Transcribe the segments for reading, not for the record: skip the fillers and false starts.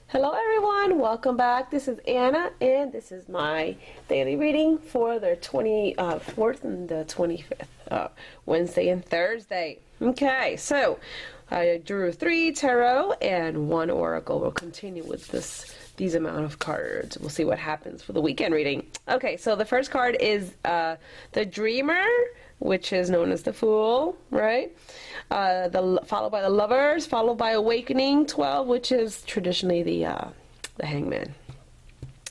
Hello everyone, welcome back. This is Anna and this is my daily reading for the 24th and the 25th, Wednesday and Thursday. Okay, so I drew 3 tarot and 1 oracle. We'll continue with these amount of cards. We'll see what happens for the weekend reading. Okay, so the first card is the Dreamer, which is known as the Fool, right? Followed by the Lovers, followed by Awakening 12, which is traditionally the Hangman.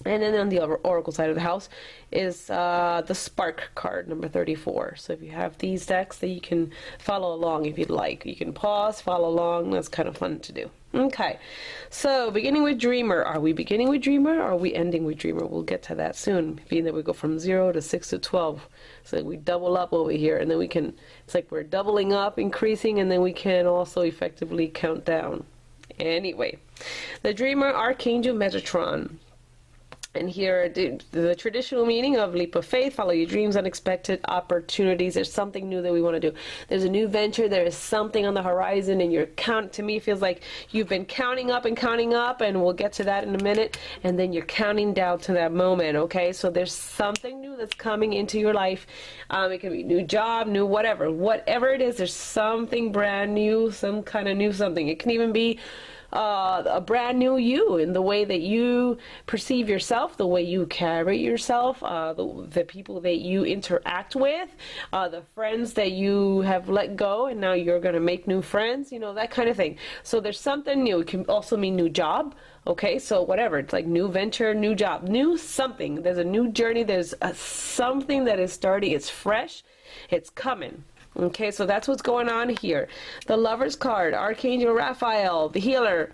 And then on the oracle side of the house is the Spark card, number 34. So if you have these decks, that you can follow along if you'd like. You can pause, follow along. That's kind of fun to do. Okay, so beginning with Dreamer. Are we beginning with Dreamer or are we ending with Dreamer? We'll get to that soon, being that we go from 0 to 6 to 12. So we double up over here, and then we can, it's like we're doubling up, increasing, and then we can also effectively count down. Anyway, the Dreamer, Archangel Metatron. And here, the traditional meaning of leap of faith, follow your dreams, unexpected opportunities. There's something new that we want to do. There's a new venture. There is something on the horizon, and to me, it feels like you've been counting up, and we'll get to that in a minute. And then you're counting down to that moment, okay? So there's something new that's coming into your life. It can be new job, new whatever. Whatever it is, there's something brand new, some kind of new something. It can even be a brand new you in the way that you perceive yourself, the way you carry yourself, the people that you interact with, the friends that you have let go and now you're going to make new friends, you know, that kind of thing. So there's something new. It can also mean new job. Okay, so whatever, it's like new venture, new job, new something. There's a new journey. There's something that is starting. It's fresh. It's coming. Okay, so that's what's going on here. The Lover's card, Archangel Raphael, the healer.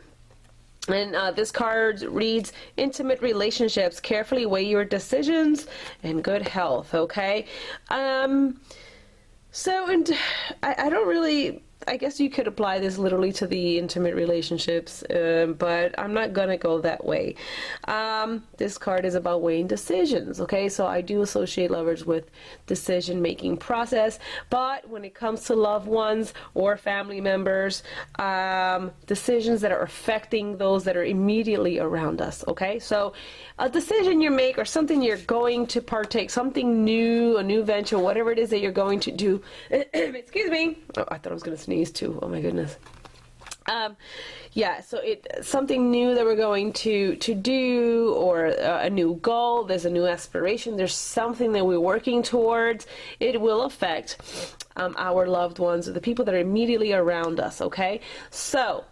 And this card reads, intimate relationships, carefully weigh your decisions, and good health, okay? I don't really, I guess you could apply this literally to the intimate relationships, but I'm not gonna go that way. This card is about weighing decisions, okay? So I do associate Lovers with decision-making process, but when it comes to loved ones or family members, decisions that are affecting those that are immediately around us, okay? So a decision you make or something you're going to partake, something new, a new venture, whatever it is that you're going to do, excuse me, oh, I thought I was gonna sneeze too. Oh my goodness. Yeah, so it's something new that we're going to do, or a new goal. There's a new aspiration. There's something that we're working towards. It will affect our loved ones, or the people that are immediately around us. Okay, so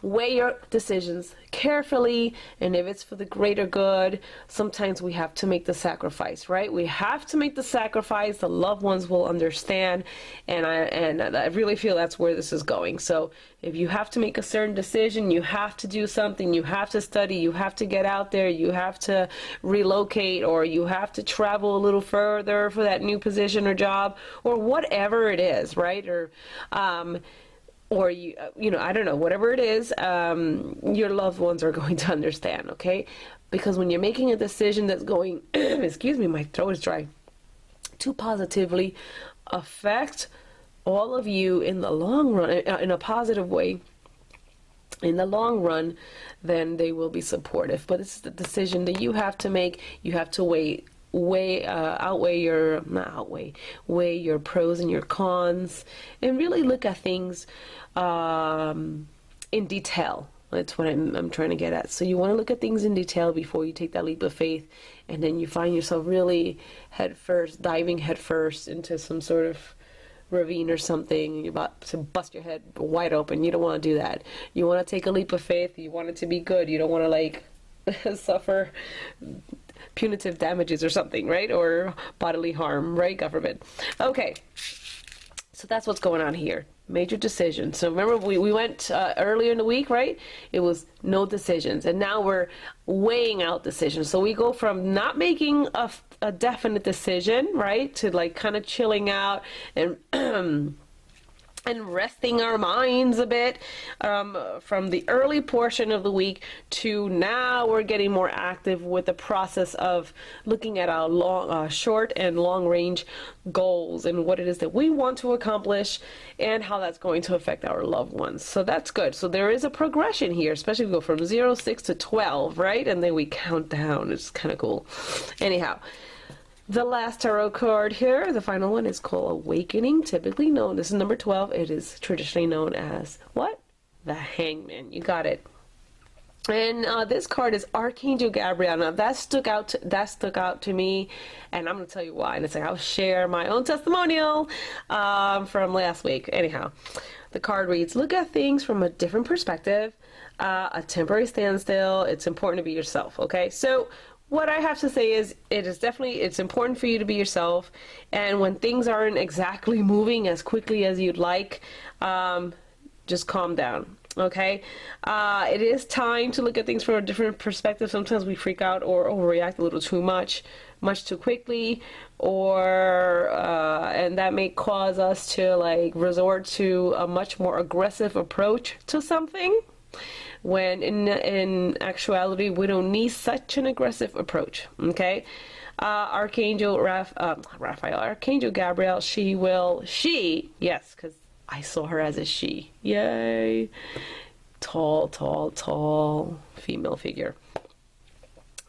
weigh your decisions carefully, and if it's for the greater good, sometimes we have to make the sacrifice, right? We have to make the sacrifice. The loved ones will understand, and I really feel that's where this is going. So if you have to make a certain decision, you have to do something, you have to study, you have to get out there, you have to relocate, or you have to travel a little further for that new position or job, or whatever it is, right? Or you know, I don't know, whatever it is, your loved ones are going to understand, okay? Because when you're making a decision that's going, excuse me, my throat is dry, to positively affect all of you in the long run, in a positive way, in the long run, then they will be supportive. But this is the decision that you have to make. You have to weigh your pros and your cons, and really look at things in detail. That's what I'm trying to get at. So you want to look at things in detail before you take that leap of faith, and then you find yourself really diving headfirst into some sort of ravine or something. You're about to bust your head wide open. You don't want to do that. You want to take a leap of faith. You want it to be good. You don't want to like suffer punitive damages or something, right? Or bodily harm, right? God forbid. Okay, so that's what's going on here. Major decisions. So remember, we went earlier in the week, right? It was no decisions, and now we're weighing out decisions. So we go from not making a definite decision, right, to like kind of chilling out and and resting our minds a bit from the early portion of the week to now we're getting more active with the process of looking at our short and long range goals and what it is that we want to accomplish and how that's going to affect our loved ones. So that's good. So there is a progression here, especially if we go from 0, 6 to 12, right? And then we count down. It's kind of cool. Anyhow, the last tarot card here, the final one, is called Awakening, typically known, this is number 12, it is traditionally known as, what? The Hangman. You got it. And this card is Archangel Gabriel. Now that stuck out to me, and I'm going to tell you why. And it's like I'll share my own testimonial from last week. Anyhow, the card reads, look at things from a different perspective, a temporary standstill. It's important to be yourself, okay? So what I have to say is it's important for you to be yourself, and when things aren't exactly moving as quickly as you'd like, just calm down, okay? It is time to look at things from a different perspective. Sometimes we freak out or overreact a little too much too quickly, or and that may cause us to like resort to a much more aggressive approach to something, when in actuality we don't need such an aggressive approach, okay? Archangel Archangel Gabriel, yes, because I saw her as a she, yay, tall female figure,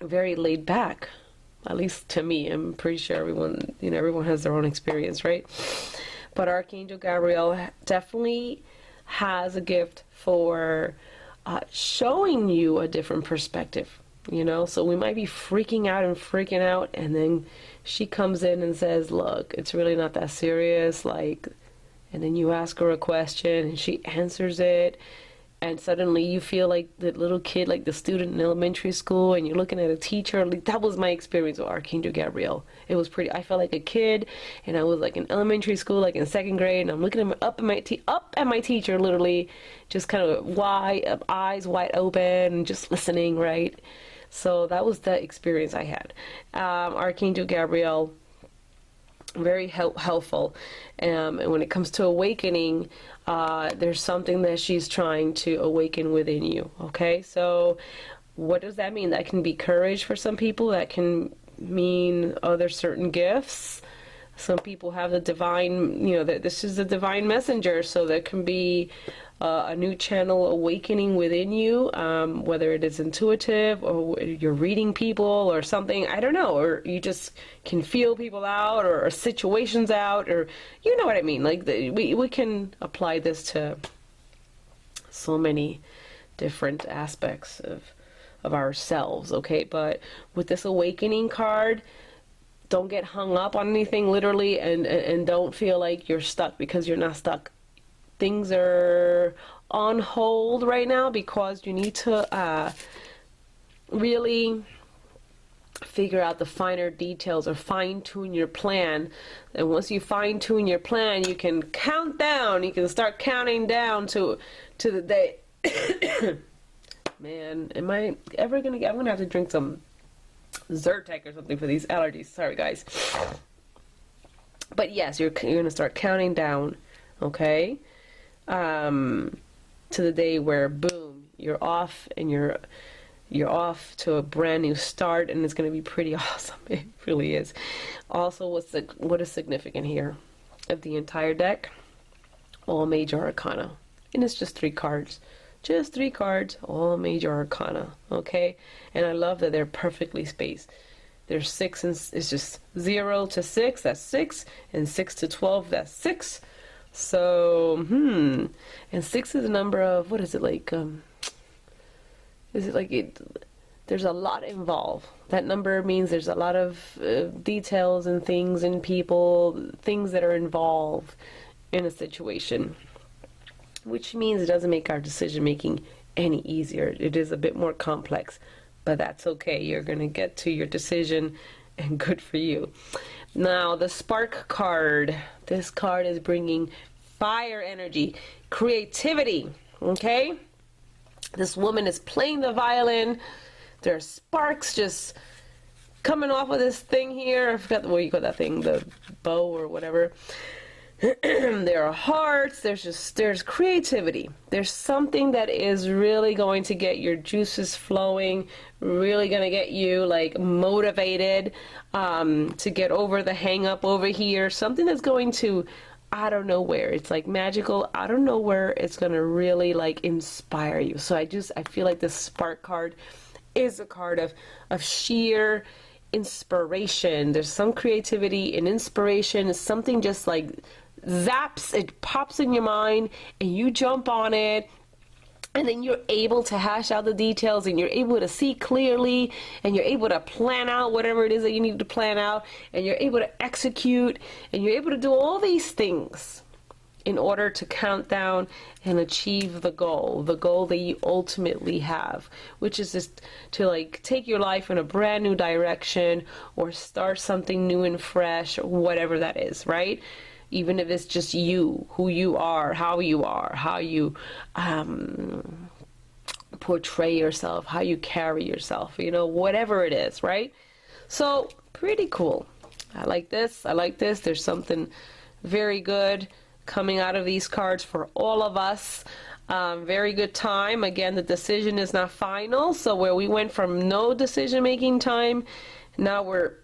very laid back, at least to me. I'm pretty sure everyone has their own experience, right? But Archangel Gabriel definitely has a gift for showing you a different perspective, so we might be freaking out, and then she comes in and says, look, it's really not that serious, and then you ask her a question and she answers it, and suddenly you feel like the little kid, like the student in elementary school, and you're looking at a teacher. That was my experience with Archangel Gabriel. It was I felt like a kid, and I was like in elementary school, like in second grade, and I'm looking up at my teacher, literally just kind of eyes wide open and just listening, right? So that was the experience I had. Archangel Gabriel, very helpful, and when it comes to awakening, there's something that she's trying to awaken within you, okay? So what does that mean? That can be courage for some people. That can mean other certain gifts. Some people have the divine, that this is the divine messenger, so there can be a new channel awakening within you, whether it is intuitive or you're reading people or something, I don't know, or you just can feel people out, or situations out, or you know what I mean. Like we can apply this to so many different aspects of ourselves, okay? But with this awakening card, don't get hung up on anything, literally, and don't feel like you're stuck, because you're not stuck. Things are on hold right now because you need to really figure out the finer details, or fine-tune your plan. And once you fine-tune your plan, you can count down. You can start counting down to the day. Man, am I ever gonna I'm gonna have to drink some Zyrtec or something for these allergies. Sorry, guys. But yes, you're gonna start counting down, okay, to the day where boom, you're off, and you're off to a brand new start, and it's gonna be pretty awesome. It really is. Also, what is significant here of the entire deck? All major arcana, and it's just 3 cards. Just 3 cards, all major arcana, okay? And I love that they're perfectly spaced. There's 6, and it's just 0 to 6, that's 6, and 6 to 12, that's 6. So, and 6 is a number of, what is it like, there's a lot involved. That number means there's a lot of details and things and people, things that are involved in a situation, which means it doesn't make our decision making any easier. It is a bit more complex, but that's okay. You're going to get to your decision, and good for you. Now, the Spark card. This card is bringing fire energy, creativity, okay? This woman is playing the violin. There are sparks just coming off of this thing here. I forgot what you call that thing, the bow or whatever. there are hearts, there's creativity. There's something that is really going to get your juices flowing, really going to get you like motivated to get over the hang up over here. Something that's going to, I don't know where, it's like magical. I don't know where it's going to really like inspire you. So I feel like the Spark card is a card of sheer inspiration. There's some creativity and inspiration. It's something just like zaps, it pops in your mind and you jump on it, and then you're able to hash out the details and you're able to see clearly and you're able to plan out whatever it is that you need to plan out, and you're able to execute and you're able to do all these things in order to count down and achieve the goal that you ultimately have, which is just to like take your life in a brand new direction or start something new and fresh, or whatever that is, right? Even if it's just you, who you are, how you portray yourself, how you carry yourself, you know, whatever it is, right? So pretty cool. I like this. There's something very good coming out of these cards for all of us. Very good time. Again, the decision is not final. So where we went from no decision making time, now we're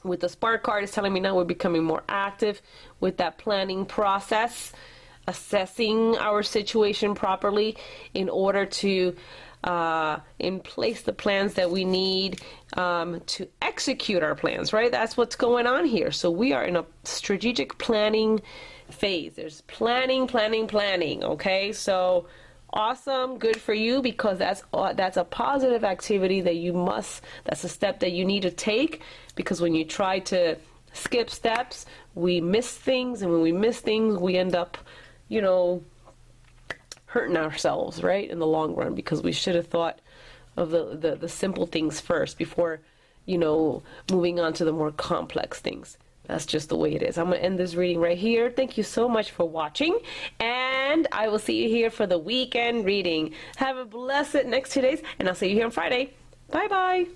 with the Spark card, is telling me now we're becoming more active with that planning process, assessing our situation properly in order to in place the plans that we need to execute our plans, right? That's what's going on here. So we are in a strategic planning phase. There's planning, okay? So awesome, good for you, because that's a positive activity that that's a step that you need to take, because when you try to skip steps, we miss things, and when we miss things, we end up, you know, hurting ourselves, right, in the long run, because we should have thought of the simple things first before, you know, moving on to the more complex things. That's just the way it is. I'm going to end this reading right here. Thank you so much for watching, and I will see you here for the weekend reading. Have a blessed next 2 days, and I'll see you here on Friday. Bye-bye.